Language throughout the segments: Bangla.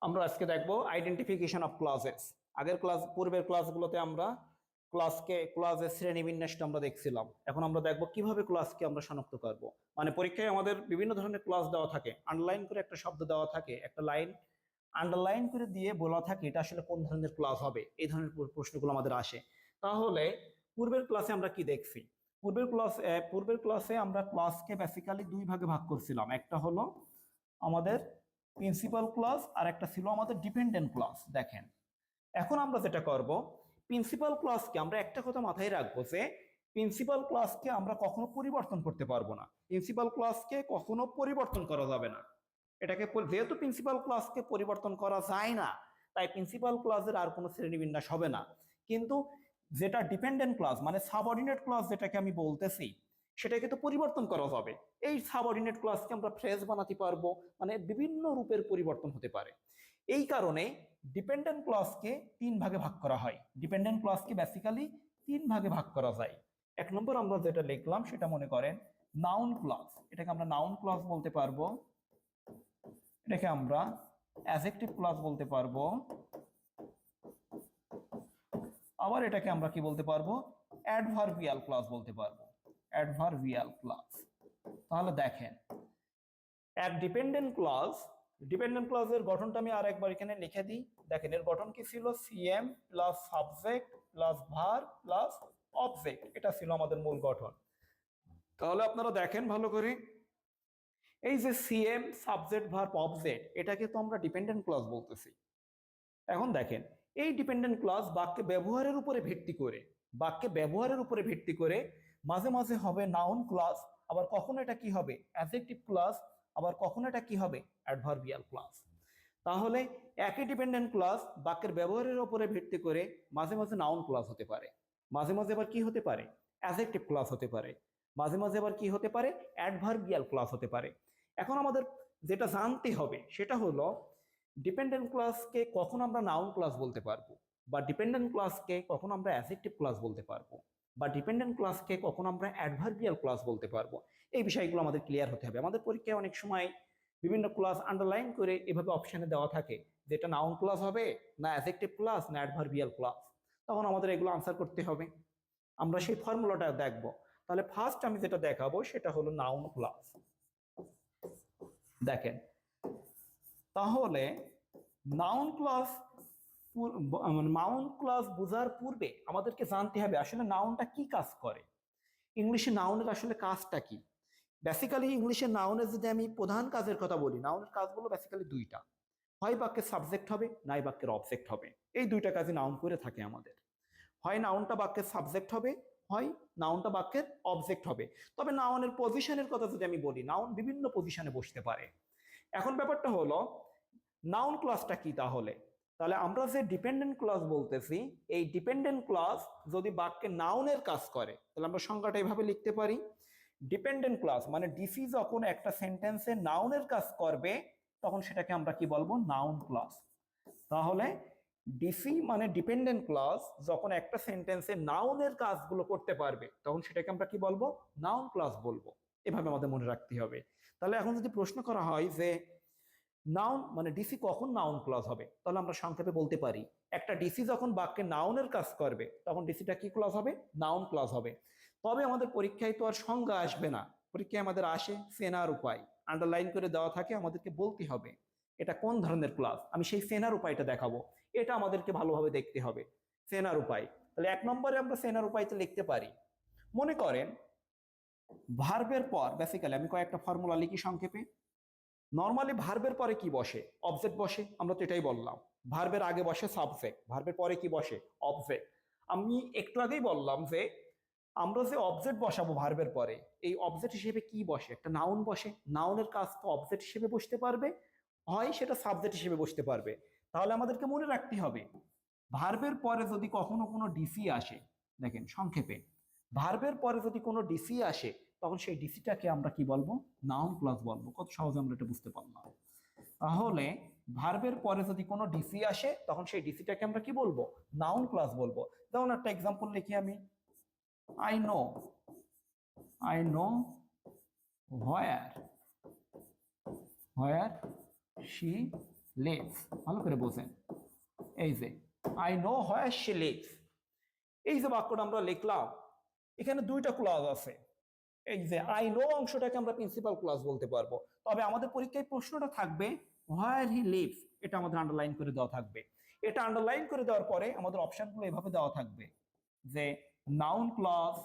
আমরা আজকে দেখব আইডেন্টিফিকেশন অফ ক্লজেস। পূর্বের ক্লাসগুলোতে আমরা ক্লজের শ্রেণীবিন্যাসটা আমরা দেখছিলাম। এখন আমরা দেখব কিভাবে ক্লজকে আমরা শনাক্ত করব। মানে পরীক্ষায় আমাদের বিভিন্ন ধরনের ক্লজ দেওয়া থাকে, আন্ডারলাইন করে একটা শব্দ দেওয়া থাকে, একটা লাইন আন্ডারলাইন করে দিয়ে বলা থাকে এটা আসলে কোন ধরনের ক্লজ হবে। এই ধরনের প্রশ্নগুলো আমাদের আসে। তাহলে পূর্বের ক্লাসে আমরা কি দেখছি? পূর্বের ক্লাসে আমরা ক্লজকে বেসিক্যালি দুই ভাগে ভাগ করছিলাম। একটা হলো আমাদের প্রিন্সিপাল ক্লজ আর একটা ছিল আমাদের ডিপেন্ডেন্ট ক্লজ। দেখেন, এখন আমরা যেটা করব, প্রিন্সিপাল ক্লজকে আমরা একটা কথা মাথায় রাখবো যে প্রিন্সিপাল ক্লজকে আমরা কখনো পরিবর্তন করতে পারবো না। প্রিন্সিপাল ক্লজকে কখনো পরিবর্তন করা যাবে না। যেহেতু প্রিন্সিপাল ক্লজকে পরিবর্তন করা যায় না, তাই প্রিন্সিপাল ক্লজের আর কোনো শ্রেণীবিন্যাস হবে না। কিন্তু যেটা ডিপেন্ডেন্ট ক্লজ মানে সাবঅর্ডিনেট ক্লজ যেটাকে আমি বলতেছি, সেটাকে তো পরিবর্তন করা যাবে। এই সাবঅর্ডিনেট ক্লজকে আমরা ফ্রেজ বানাতে পারবো, মানে বিভিন্ন রূপের পরিবর্তন হতে পারে। এই কারণে ডিপেন্ডেন্ট ক্লজকে তিন ভাগে ভাগ করা হয়। ডিপেন্ডেন্ট ক্লজকে বেসিক্যালি তিন ভাগে ভাগ করা যায়। এক নম্বর আমরা যেটা লিখলাম সেটা মনে করেন নাউন ক্লজ। এটাকে আমরা নাউন ক্লজ বলতে পারবো, এটাকে আমরা অ্যাডজেক্টিভ ক্লজ বলতে পারবো, আবার এটাকে আমরা কি বলতে পারবো, অ্যাডভার্বিয়াল ক্লজ বলতে পারবো, অ্যাডভার্বিয়াল ক্লজ। তাহলে দেখেন, এক ডিপেন্ডেন্ট ক্লজের গঠনটা আমি আর একবার এখানে লিখে দিই। দেখেন, এর গঠন কি ছিল? CM plus subject plus verb plus object, এটা ছিল আমাদের মূল গঠন। তাহলে আপনারা দেখেন ভালো করে, এই যে সিএম সাবজেক্ট ভার্ব অবজেক্ট, এটাকে তো আমরা ডিপেন্ডেন্ট ক্লজ বলতেছি। এখন দেখেন, এই ডিপেন্ডেন্ট ক্লজ বাক্যে ব্যবহারের উপরে ভিত্তি করে মাঝে মাঝে হবে নাউন ক্লজ, আবার কখনো এটা কি হবে অ্যাডজেক্টিভ ক্লজ, আবার কখনো এটা কি হবে অ্যাডভার্বিয়াল ক্লজ। তাহলে একই ডিপেন্ডেন্ট ক্লজ বাক্যের ব্যবহারের উপরে ভিত্তি করে মাঝে মাঝে নাউন ক্লজ হতে পারে, মাঝে মাঝে আবার কি হতে পারে অ্যাডজেক্টিভ ক্লজ হতে পারে, মাঝে মাঝে আবার কি হতে পারে অ্যাডভার্বিয়াল ক্লজ হতে পারে। এখন আমাদের যেটা জানতে হবে সেটা হলো ডিপেন্ডেন্ট ক্লজকে কখন আমরা নাউন ক্লজ বলতে পারবো, বা ডিপেন্ডেন্ট ক্লজকে কখন আমরা অ্যাডজেক্টিভ ক্লজ বলতে পারবো, বা ডিপেন্ডেন্ট ক্লজকে কখন আমরা অ্যাডভার্বিয়াল ক্লজ বলতে পারবো। এই বিষয়গুলো আমাদের ক্লিয়ার হতে হবে। আমাদের পরীক্ষায় অনেক সময় বিভিন্ন ক্লজ আন্ডারলাইন করে এভাবে অপশনে দেওয়া থাকে যে এটা নাউন ক্লজ হবে না অ্যাডজেক্টিভ ক্লজ না অ্যাডভার্বিয়াল ক্লজ। তখন আমাদের এগুলো আনসার করতে হবে। আমরা সেই ফর্মুলাটা দেখব। তাহলে ফার্স্ট আমি যেটা দেখাবো সেটা হলো নাউন ক্লজ। দেখেন, তাহলে নাউন ক্লজ বোঝার পূর্বে আমাদেরকে জানতে হবে আসলে নাউনটা কি কাজ করে। ইংলিশে নাউনের আসলে কাজটা কি? বেসিক্যালি ইংলিশে নাউনের যদি আমি প্রধান কাজের কথা বলি, নাউনের কাজগুলো বেসিক্যালি দুইটা, হয় বাক্যের সাবজেক্ট হবে নাই বাক্যের অবজেক্ট হবে। এই দুইটা কাজই নাউন করে থাকে আমাদের। হয় নাউনটা বাক্যের সাবজেক্ট হবে, হয় নাউনটা বাক্যের অবজেক্ট হবে। তবে নাউনের পজিশনের কথা যদি আমি বলি, নাউন বিভিন্ন পজিশনে বসতে পারে। এখন ব্যাপারটা হলো নাউন ক্লজটা কি? তাহলে তাহলে আমরা যে ডিপেন্ডেন্ট ক্লজ বলতেছি, এই ডিপেন্ডেন্ট ক্লজ যদি বাক্যে নাউনের কাজ করে তাহলে আমরা সংজ্ঞাটা এইভাবে লিখতে পারি, ডিপেন্ডেন্ট ক্লজ মানে ডিসি যখন একটা সেন্টেন্সে নাউনের কাজ করবে তখন সেটাকে আমরা কি বলবো, নাউন ক্লজ। তাহলে ডিসি মানে ডিপেন্ডেন্ট ক্লজ যখন একটা সেন্টেন্সে নাউনের কাজগুলো করতে পারবে তখন সেটাকে আমরা কি বলবো, নাউন ক্লজ বলবো। এভাবে আমাদের মনে রাখতে হবে। তাহলে এখন যদি প্রশ্ন করা হয় যে নাউন মানে ডিসি কখন নাউন ক্লজ হবে, তাহলে আমরা সংক্ষেপে বলতে পারি একটা ডিসি যখন বাক্যে নাউনের কাজ করবে তখন ডিসিটা কি ক্লজ হবে, নাউন ক্লজ হবে। তবে আমাদের পরীক্ষায় তো আর সংজ্ঞা আসবে না, পরীক্ষায় আমাদের আসে চেনার উপায়, আন্ডারলাইন করে দেওয়া থাকে, আমাদেরকে বলতে হবে এটা কোন ধরনের ক্লজ। আমি সেই চেনার উপায়টা দেখাবো, এটা আমাদেরকে ভালোভাবে দেখতে হবে চেনার উপায়। তাহলে এক নম্বরে আমরা চেনার উপায়টা লিখতে পারি, মনে করেন ভার্বের পর বেসিক্যালি আমি কয়েকটা ফর্মুলা লিখি সংক্ষেপে। নর্মালি ভার্বের পরে কি বসে, অবজেক্ট বসে, আমরা তো এটাই বললাম। ভার্বের আগে বসে সাবজেক্ট, ভার্বের পরে কি বসে, অবজেক্ট। আমি একটু আগেই বললাম যে আমরা যে অবজেক্ট বসাবো ভার্বের পরে, এই অবজেক্ট হিসেবে কি বসে, একটা নাউন বসে। নাউনের কাজ তো অবজেক্ট হিসেবে বসতে পারবে, হয় সেটা সাবজেক্ট হিসেবে বসতে পারবে। তাহলে আমাদেরকে মনে রাখতে হবে ভার্বের পরে যদি কখনো কোনো ডিসি আসে, দেখেন সংক্ষেপে, ভার্বের পরে যদি কোনো ডিসি আসে তখন সেই ডিসিটাকে আমরা কি বলবো, নাউন ক্লজ বলবো। কত সহজে আমরা এটা বুঝতে পারলাম। তাহলে ভার্বের পরে যদি কোনো ডিসি আসে তখন সেই ডিসিটাকে আমরা কি বলবো, নাউন ক্লজ বলবো। যেমন একটা এক্সাম্পল লিখি আমি, I know, I know where, where she lives, ভালো করে বোঝেন। এই যে I know where she lives, এই যে বাক্যটা আমরা লিখলাম, এখানে দুইটা ক্লজ আছে। এই যে আই নো অংশটাকে আমরা প্রিন্সিপাল ক্লজ বলতে পারবো, তবে আমাদের পরীক্ষায় প্রশ্নটা থাকবে হোয়ার হি লিভস, এটা আমাদের আন্ডারলাইন করে দেওয়া থাকবে। এটা আন্ডারলাইন করে দেওয়ার পরে আমাদের অপশনগুলো এভাবে দেওয়া থাকবে যে নাউন ক্লজ,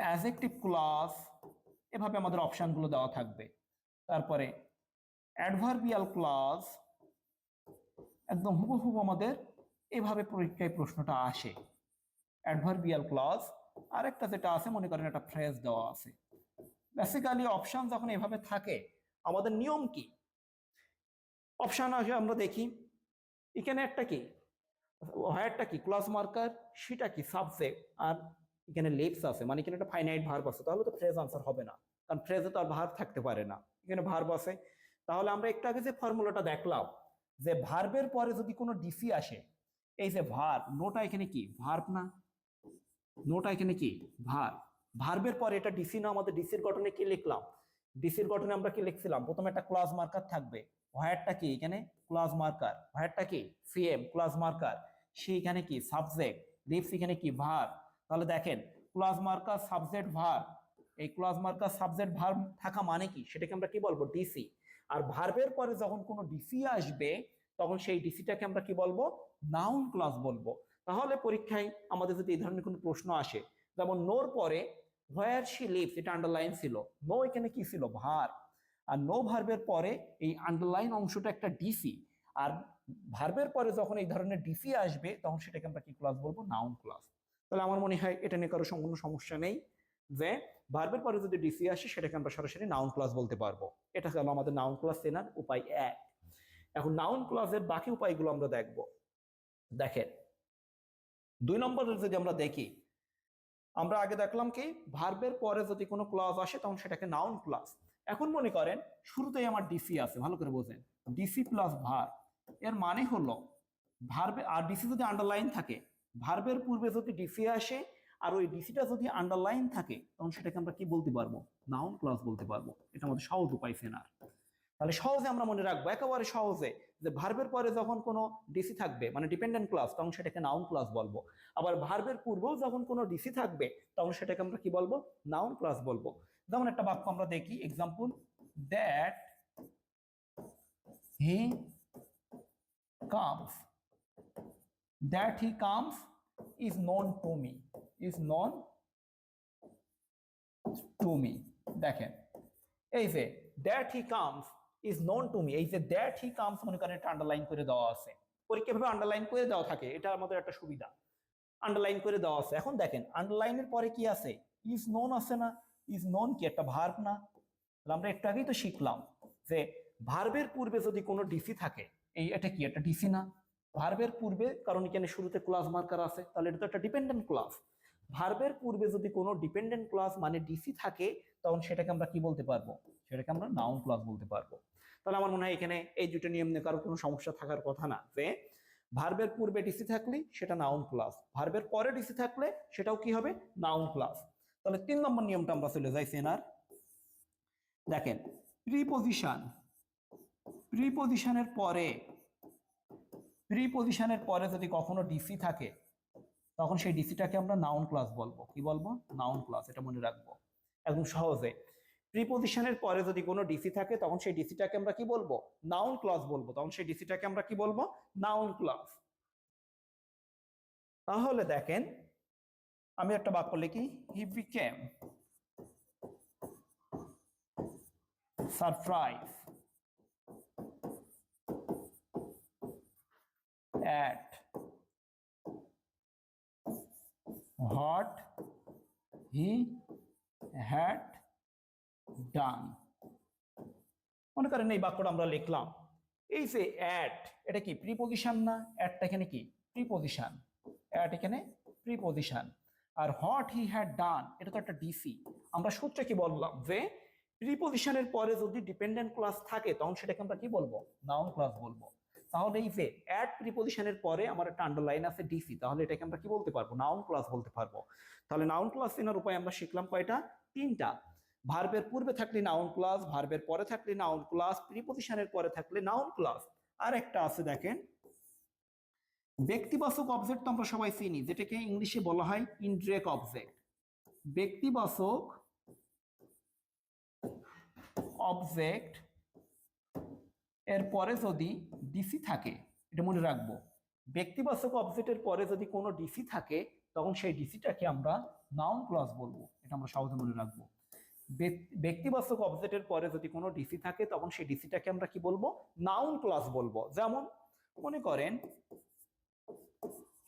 অ্যাডজেক্টিভ ক্লজ, এভাবে আমাদের অপশনগুলো দেওয়া থাকবে। তারপরে অ্যাডভার্বিয়াল ক্লজ, একদম হুবহু আমাদের এভাবে পরীক্ষায় প্রশ্নটা আসে। অ্যাডভার্বিয়াল ক্লজ, আরেকটা যেটা আছে মনে করেন একটা ফ্রেজ দেওয়া আছে। বেসিক্যালি অপশন যখন এভাবে থাকে আমাদের নিয়ম কি? অপশন আসে আমরা দেখি, এখানে একটা কি হোয়ারটা কি ক্লজ মার্কার, সেটা কি সাবজেক্ট, আর এখানে লিভস আছে, মানে এখানে একটা ফাইনাইট ভার্ব আছে, তাহলে তো ফ্রেজ আনসার হবে না, কারণ ফ্রেজে তো আর ভার্ব থাকতে পারে না, এখানে ভার্ব আছে। তাহলে আমরা একটু আগে যে ফর্মুলাটা দেখলাম যে ভার্বের পরে যদি কোনো ডিসি আসে, এই যে ভার্ব, নোটা এখানে কি ভার্ব না, নোটা এখানে কি ভার্ব, ভার্বের পরে এটা ডিসি না, আমাদের ডিসির গঠনে কি লিখলাম, ডিসির গঠনে আমরা কি লিখছিলাম, প্রথমে একটা ক্লজ মার্কার থাকবে, হোয়ারটা কি এখানে ক্লজ মার্কার, হোয়ারটা কি সিএম ক্লজ মার্কার, সেইখানে কি সাবজেক্ট, লিভস এখানে কি ভার্ব। তাহলে দেখেন ক্লজ মার্কার সাবজেক্ট ভার্ব, এই ক্লজ মার্কার সাবজেক্ট ভার্ব থাকা মানে কি, সেটাকে আমরা কি বলবো ডিসি। আর ভার্বের পরে যখন কোনো ডিসি আসবে তখন সেই ডিসিটাকে আমরা কি বলবো, নাউন ক্লজ বলবো। তাহলে পরীক্ষায় আমাদের যদি এই ধরনের কোনো প্রশ্ন আসে, যেমন নোর পরে হোয়ার শি লিভস, এটা আন্ডারলাইন ছিল, নো এখানে কি ছিল ভার্ব, আর নো ভার্বের পরে এই আন্ডারলাইন অংশটা একটা ডিসি, আর ভার্বের পরে যখন এই ধরনের ডিসি আসবে তখন সেটাকে আমরা কি ক্লজ বলবো, নাউন ক্লজ। তাহলে আমার মনে হয় এটা নিয়ে কারো কোনো সমস্যা নেই, যে ভার্বের পরে যদি ডিসি আসে সেটাকে আমরা সরাসরি নাউন ক্লজ বলতে পারবো। এটা হলো আমাদের নাউন ক্লজ চেনার উপায় এক। এখন নাউন ক্লজের বাকি উপায়গুলো আমরা দেখব। দেখেন 2 নম্বরের যদি আমরা দেখি, আমরা আগে দেখলাম কি ভার্বের পরে যদি কোনো ক্লজ আসে তখন সেটাকে নাউন ক্লজ। এখন মনে করেন শুরুতেই আমার ডিসি আছে, ভালো করে বোঝেন, ডিসি প্লাস ভার্ব, এর মানে হলো ভার্বে, আর ডিসি যদি আন্ডারলাইন থাকে, ভার্বের পূর্বে যদি ডিসি আসে আর ওই ডিসিটা যদি আন্ডারলাইন থাকে তখন সেটাকে আমরা কি বলতে পারবো, নাউন ক্লজ বলতে পারবো। এটা আমাদের সহজ উপায় চেনার। তাহলে সহজে আমরা মনে রাখবো একেবারে সহজে, যে ভার্বের পরে যখন কোনো ডিসি থাকবে মানে ডিপেন্ডেন্ট ক্লজ, তখন সেটাকে নাউন ক্লজ বলবো। আবার ভার্বের পূর্বেও যখন কোনো ডিসি থাকবে তখন সেটাকে আমরা কি বলবো, নাউন ক্লজ বলবো। যেমন একটা বাক্য আমরা দেখি, example, that he comes, that he comes is known to me, is known to me. দেখেন এই যে that he comes is known to me, এই যে দ্যাট হি কামস মনে করেন এটা আন্ডারলাইন করে দেওয়া আছে, পরীক্ষা ভাবে আন্ডারলাইন করে দেওয়া থাকে, এটা আমাদের একটা সুবিধা, আন্ডারলাইন করে দেওয়া আছে। এখন দেখেন আন্ডারলাইনের পরে কি আছে, ইজ নোন আছে না, ইজ নোন কি একটা ভার্ব না, আমরা একটু আগেই তো শিখলাম যে ভার্বের পূর্বে যদি কোনো ডিসি থাকে, এই এটা কি একটা ডিসি না, ভার্বের পূর্বে, কারণ এখানে শুরুতে ক্লজ মার্কার আছে, তাহলে এটা তো একটা ডিপেন্ডেন্ট ক্লজ। ভার্বের পূর্বে যদি কোনো ডিপেন্ডেন্ট ক্লজ মানে ডিসি থাকে তখন সেটাকে আমরা কি বলতে পারবো, সেটাকে আমরা নাউন ক্লজ বলতে পারবো। তাহলে আমার মনে হয় এখানে এই দুটো নিয়ম নিয়ে কারো কোনো সমস্যা থাকার কথা না, যে ভার্বের পূর্বে ডিসি থাকলে সেটা নাউন ক্লজ, ভার্বের পরে ডিসি থাকলে সেটাও কি হবে, নাউন ক্লজ। তাহলে 3 নম্বর নিয়মটা আমরা চলে যাই সেনার। দেখেন প্রিপজিশন, প্রিপজিশনের পরে, প্রিপজিশনের পরে যদি কখনো ডিসি থাকে তখন সেই ডিসিটাকে আমরা নাউন ক্লজ বলবো, কি বলবো, নাউন ক্লজ। এটা মনে রাখবো একদম সহজে, প্রিপজিশনের পরে যদি কোনো ডিসি থাকে তখন সেই ডিসিটাকে আমরা কি বলবো, নাউন ক্লজ বলবো, তখন সেই ডিসিটাকে আমরা কি বলবো, নাউন ক্লজ। তাহলে দেখেন আমি একটা বাক্য লিখি, he became surprise at what he had done। মনে করেন এই বাক্যটা আমরা লিখলাম, এই যে অ্যাট, এটা কি প্রিপজিশন না, অ্যাটটা এখানে কি প্রিপজিশন, অ্যাট এখানে প্রিপজিশন, আর হোয়াট হি হ্যাড ডান এটা তো একটা ডিসি। আমরা সূত্রে কি বললাম যে প্রিপজিশনের পরে যদি ডিপেন্ডেন্ট ক্লজ থাকে তখন সেটাকে আমরা কি বলবো, নাউন ক্লজ বলবো। তাহলে এই যে অ্যাট প্রিপজিশনের পরে আমার একটা আন্ডারলাইন আছে ডিসি, তাহলে এটাকে আমরা কি বলতে পারবো, নাউন ক্লজ বলতে পারবো। তাহলে নাউন ক্লজ চেনার উপায় আমরা শিখলাম কয়টা, 3টা। ভার্বের পূর্বে থাকলে নাউন ক্লজ, ভার্বের পরে থাকলে নাউন ক্লজ, প্রিপজিশনের পরে থাকলে নাউন ক্লজ। আর একটা আছে দেখেন, ব্যক্তিবাচক অবজেক্ট তো আমরা সবাই চিনি, যেটাকে ইংলিশে বলা হয় ইনডিরেক্ট অবজেক্ট। ব্যক্তিবাচক অবজেক্ট এর পরে যদি ডিসি থাকে, এটা মনে রাখবো, ব্যক্তিবাচক অবজেক্টের পরে যদি কোনো ডিসি থাকে তখন সেই ডিসিটাকে আমরা নাউন ক্লজ বলবো, এটা আমরা সহজে মনে রাখবো। ব্যক্তিবাচক অবজেক্টের পরে যদি কোনো ডিসি থাকে তখন সেই ডিসিটাকে আমরা কি বলবো, নাউন ক্লজ বলবো। যেমন মনে করেন,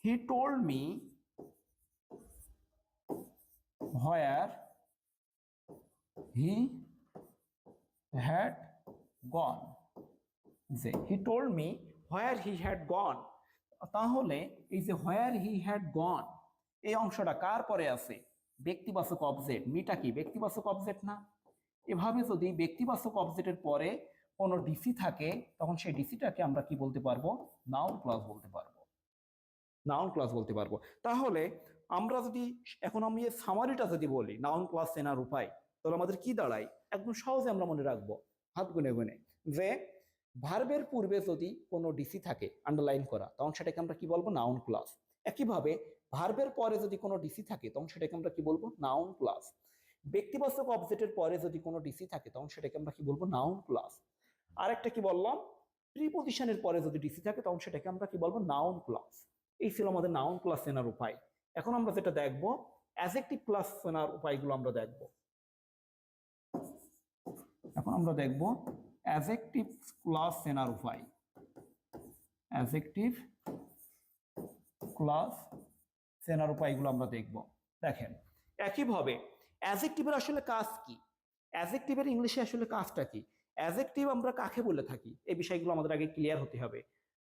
he told me where he had gone. যে he told me where he had gone, তাহলে এই যে হোয়ার হি হ্যাড গন এই অংশটা কার পরে আছে, ব্যক্তিবাচক অবজেক্ট। মিটা কি ব্যক্তিবাচক অবজেক্ট না? এভাবে যদি ব্যক্তিবাচক অবজেক্টের পরে কোনো ডিসি থাকে তখন সেই ডিসিটাকে আমরা কি বলতে পারবো, নাউন ক্লজ বলতে পারবো, নাউন ক্লজ বলতে পারবো। তাহলে আমরা যদি এখন আমি সামারিটা যদি বলি নাউন ক্লজ চেনার উপায়, তাহলে আমাদের কি দাঁড়ায়, একদম সহজে আমরা মনে রাখবো হাত গুনে গুনে, যে ভার্বের পূর্বে যদি কোনো ডিসি থাকে আন্ডারলাইন করা, তখন সেটাকে আমরা কি বলবো, নাউন ক্লজ। একইভাবে ভার্বের পরে যদি কোনো ডিসি থাকে তখন সেটাকে আমরা কি বলবো, নাউন ক্লজ। ব্যক্তিবাচক অবজেক্টের পরে যদি কোনো ডিসি থাকে তখন সেটাকে আমরা কি বলবো, নাউন ক্লজ। আরেকটা কি বললাম, প্রিপজিশনের পরে যদি ডিসি থাকে তখন সেটাকে আমরা কি বলবো, নাউন ক্লজ। এই ছিল আমাদের নাউন ক্লজ চেনার উপায়। এখন আমরা যেটা দেখবো, অ্যাডজেক্টিভ ক্লজ চেনার উপায়গুলো আমরা দেখবো। এখন আমরা দেখবো অ্যাডজেক্টিভ ক্লজ চেনার উপায়। অ্যাডজেক্টিভ ক্লজ চেনার উপায়গুলো আমরা দেখব। দেখেন, একইভাবে অ্যাডজেক্টিভের আসলে কাজ কি, অ্যাডজেক্টিভের ইংলিশে আসলে কাজটা কি, অ্যাডজেক্টিভ আমরা কাকে বলে থাকি, এই বিষয়গুলো আমাদের আগে ক্লিয়ার হতে হবে।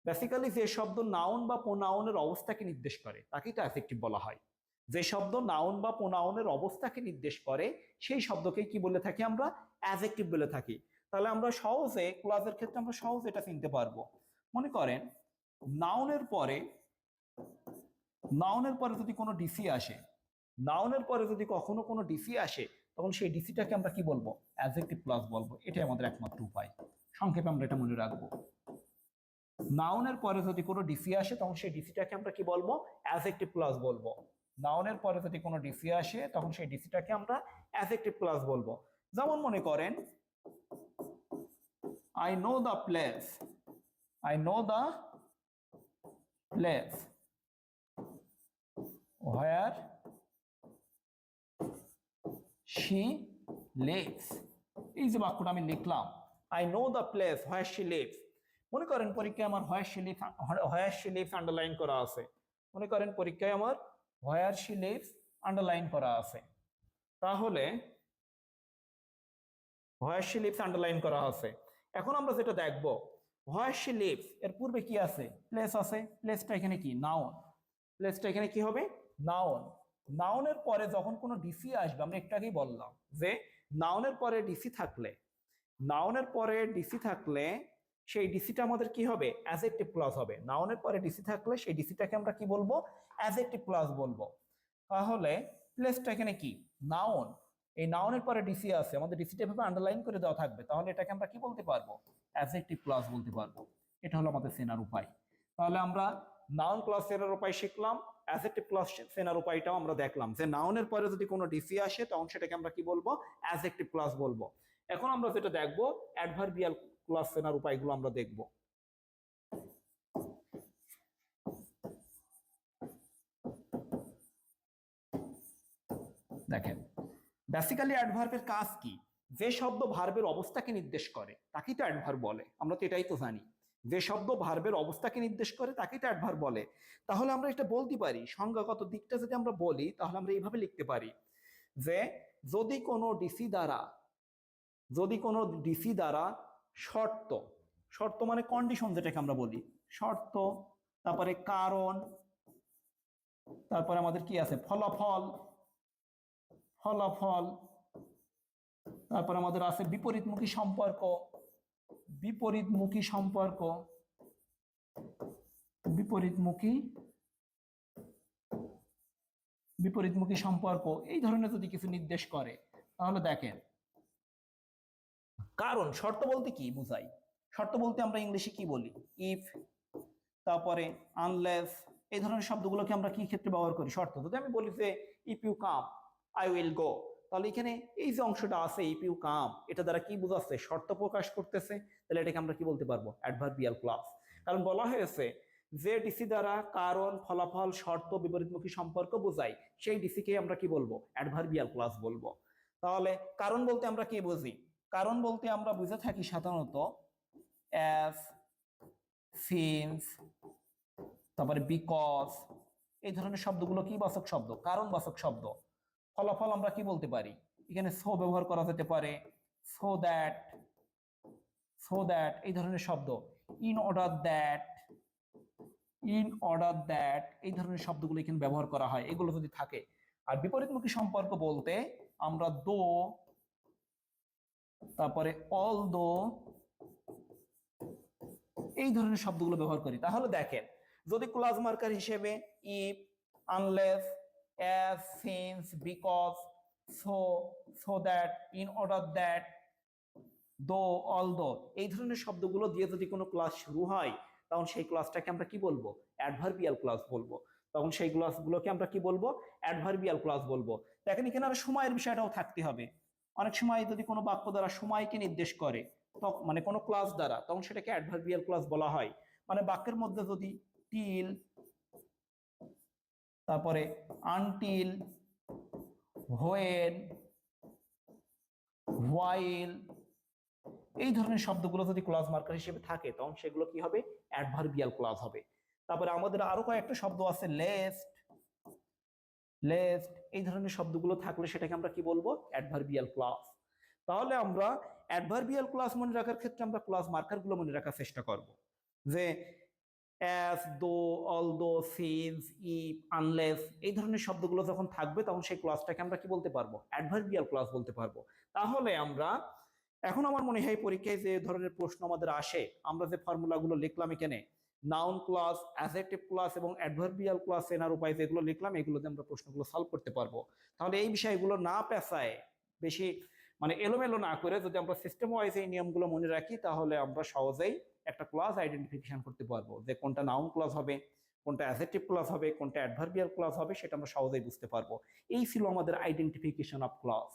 বেসিক্যালি যে শব্দ নাউন বা প্রোনাউনের অবস্থাকে নির্দেশ করে তাকেই তো অ্যাডজেক্টিভ বলা হয়। যে শব্দ নাউন বা প্রোনাউনের অবস্থাকে নির্দেশ করে সেই শব্দকে কি বলে থাকি, আমরা অ্যাডজেক্টিভ বলে থাকি। তাহলে আমরা সহজে ক্লজের ক্ষেত্রে আমরা সহজে এটা চিনতে পারবো। মনে করেন, নাউনের পরে যদি কোনো ডিসি আসে, নাউনের পরে যদি কখনো কোনো ডিসি আসে তখন সেই ডিসিটাকে আমরা কি বলবো, অ্যাডজেক্টিভ ক্লজ বলবো। এটাই আমাদের একমাত্র উপায়। সংক্ষেপে আমরা এটা মনে রাখবো, নাউনের পরে যদি কোনো ডিসি আসে তখন সেই ডিসিটাকে আমরা কি বলবো, অ্যাডজেক্টিভ ক্লজ বলবো। নাউনের পরে যদি কোনো ডিসি আসে তখন সেই ডিসিটাকে আমরা অ্যাডজেক্টিভ ক্লজ বলবো। যেমন মনে করেন, I know the place, I know the place where she lives। এই যে বাক্যটা আমি লিখলাম, I know the place where she lives। মনে করেন পরীক্ষায় আমার where she lives আন্ডারলাইন করা আছে। মনে করেন পরীক্ষায় আমার where she lives আন্ডারলাইন করা আছে। তাহলে where she lives আন্ডারলাইন করা আছে। এখন আমরা যেটা দেখব, where she lives এর পূর্বে কি আছে, প্লেস আছে। প্লেসটা এখানে কি, নাউন। প্লেসটা এখানে কি হবে, নাউন। নাউনের পরে যখন কোনো ডিসি আসবে, আমরা একটু আগেই বললাম যে নাউনের পরে ডিসি থাকলে, নাউনের পরে ডিসি থাকলে সেই ডিসিটা আমাদের কি হবে, অ্যাডজেক্টিভ ক্লজ হবে। নাউনের পরে ডিসি থাকলে সেই ডিসিটাকে আমরা কি বলবো, অ্যাডজেক্টিভ ক্লজ বলবো। তাহলে প্লেসটা এখানে কি, নাউন। এই নাউনের পরে ডিসি আছে, আমাদের ডিসিটা এভাবে আন্ডারলাইন করে দেওয়া থাকবে, তাহলে এটাকে আমরা কি বলতে পারবো, অ্যাডজেক্টিভ ক্লজ বলতে পারবো। এটা হলো আমাদের চেনার উপায়। তাহলে আমরা নাউন ক্লজ চেনার উপায় শিখলাম, অ্যাডজেক্টিভ ক্লজ চেনার উপায়টাও আমরা দেখলাম, যে নাউনের পরে যদি কোনো ডিসি আসে তখন সেটাকে আমরা কি বলবো, অ্যাডজেক্টিভ ক্লজ বলবো। এখন আমরা যেটা দেখবো, অ্যাডভার্বিয়াল ক্লজ চেনার উপায়গুলো আমরা দেখবো। দেখেন, বেসিক্যালি অ্যাডভার্বের কাজ কি, যে শব্দ ভার্বের অবস্থাকে নির্দেশ করে তাকেই তো অ্যাডভার্ব বলে, আমরা তো এটাই তো জানি। যে শব্দ ভার্বের অবস্থাকে নির্দেশ করে তাকেই তো অ্যাডভার্ব বলে। তাহলে আমরা এটা বলতে পারি, সংজ্ঞাগত দিকটা যদি আমরা বলি তাহলে আমরা এইভাবে লিখতে পারি যে যদি কোনো ডিসি দ্বারা শর্ত, শর্ত মানে কন্ডিশন যেটাকে আমরা বলি, শর্ত, তারপরে কারণ, তারপরে আমাদের কি আছে, ফলাফল, তারপর আমাদের আছে বিপরীতমুখী সম্পর্ক, বিপরীতমুখী সম্পর্ক, এই ধরনের যদি কিছু নির্দেশ করে, তাহলে দেখেন কারণ শর্ত বলতে কি বুঝাই? শর্ত বলতে আমরা ইংলিশে কি বলি? ইফ, তারপরে আনলেস, এই ধরনের শব্দগুলোকে আমরা কি ক্ষেত্রে ব্যবহার করি? শর্ত। যদি আমি বলি যে if you come I will go, তাহলে এখানে এই যে অংশটা আছে ইফ ইউ কাম, এটা দ্বারা কি বোঝাচ্ছে? শর্ত প্রকাশ করতেছে। তাহলে এটাকে আমরা কি বলতে পারবো? Adverbial clause. কারণ বলা হয়েছে যে ডিসি দ্বারা কারণ, ফলাফল, শর্ত, বিপরীতমুখী সম্পর্ক বোঝায়, সেই ডিসিকে আমরা কি বলবো? অ্যাডভার্বিয়াল ক্লজ বলবো। তাহলে কারণ বলতে আমরা কি বুঝি? কারণ বলতে আমরা বুঝে থাকি সাধারণত অ্যাজ, সিন্স, তারপরে বিকজ, এই ধরনের শব্দগুলো কি বাচক শব্দ? কারণ বাচক শব্দ। ফলাফল আমরা কি বলতে পারি? এখানে সো ব্যবহার করা যেতে পারে, সো দ্যাট, সো দ্যাট, এই ধরনের শব্দ। In order that, in order that, এই ধরনের শব্দগুলো এখানে ব্যবহার করা হয়, এগুলো যদি থাকে। আর বিপরীতমুখী সম্পর্ক বলতে আমরা দো, তারপরে অল দো, এই ধরনের শব্দগুলো ব্যবহার করি। তাহলে দেখেন, যদি ক্লজ মার্কার হিসেবে if, unless, as, since, because, so, so that, in order that, দো, অল দো, এই ধরনের শব্দগুলো দিয়ে যদি কোনো ক্লাস শুরু হয়, তখন সেই ক্লাসটাকে আমরা কি বলবো? অ্যাডভার্বিয়াল ক্লাস বলবো। তখন সেই ক্লাসগুলোকে আমরা কি বলবো? অ্যাডভার্বিয়াল ক্লাস বলবো। দেখেন এখানে আর সময়ের বিষয়টাও থাকতে হবে। অনেক সময় যদি কোনো বাক্য দ্বারা সময়কে নির্দেশ করে, মানে কোনো ক্লাস দ্বারা, তখন সেটাকে অ্যাডভার্বিয়াল ক্লাস বলা হয়। মানে বাক্যের মধ্যে যদি টিল, তারপরে আনটিল, হোয়েন, হোয়াইল, এই ধরনের শব্দগুলো যদি ক্লজ মার্কার হিসেবে থাকে, তখন সেগুলো কি হবে? অ্যাডভার্বিয়াল ক্লজ হবে। তারপরে আমাদের আরো কয়েকটা শব্দ আছে, লেস্ট, লেস্ট, এই ধরনের শব্দগুলো থাকলে সেটাকে আমরা কি বলবো? Adverbial clause. তাহলে আমরা অ্যাডভার্বিয়াল ক্লজ মনে রাখার ক্ষেত্রে আমরা ক্লজ মার্কার গুলো মনে রাখার চেষ্টা করব। যে অ্যাজ, দো, অলদো, সিন্স, ইফ, আনলেস, এই ধরনের শব্দগুলো যখন থাকবে, তখন সেই ক্লজটাকে আমরা কি বলতে পারবো? অ্যাডভার্বিয়াল ক্লজ বলতে পারবো। তাহলে আমরা এখন, আমার মনে হয় পরীক্ষায় যে ধরনের প্রশ্ন আমাদের আসে, আমরা যে ফর্মুলাগুলো লিখলাম এখানে, নাউন ক্লজ, অ্যাডজেক্টিভ ক্লজ এবং অ্যাডভার্বিয়াল ক্লজ চেনার উপায় যেগুলো লিখলাম, এগুলোতে আমরা প্রশ্নগুলো সলভ করতে পারবো। তাহলে এই বিষয়গুলো না পেঁচায়, বেশি মানে এলোমেলো না করে, যদি আমরা সিস্টেম ওয়াইজ এই নিয়মগুলো মনে রাখি, তাহলে আমরা সহজেই একটা ক্লজ আইডেন্টিফিকেশন করতে পারবো, যে কোনটা নাউন ক্লজ হবে, কোনটা অ্যাডজেক্টিভ ক্লজ হবে, কোনটা অ্যাডভার্বিয়াল ক্লজ হবে, সেটা আমরা সহজেই বুঝতে পারবো। এই ছিল আমাদের আইডেন্টিফিকেশন অফ ক্লজ।